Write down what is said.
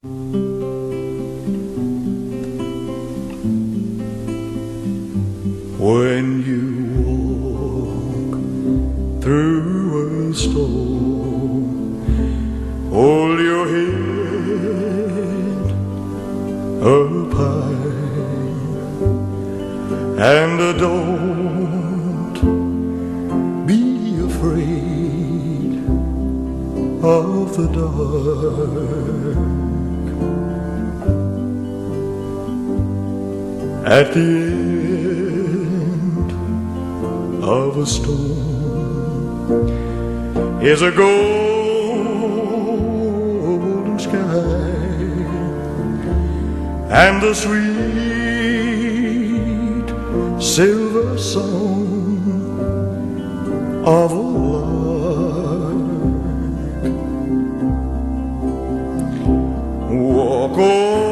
When you walk through a storm, hold your head up high and don't be afraid of the dark. At the end of a storm is a golden sky and the sweet silver song of a lark. Walk on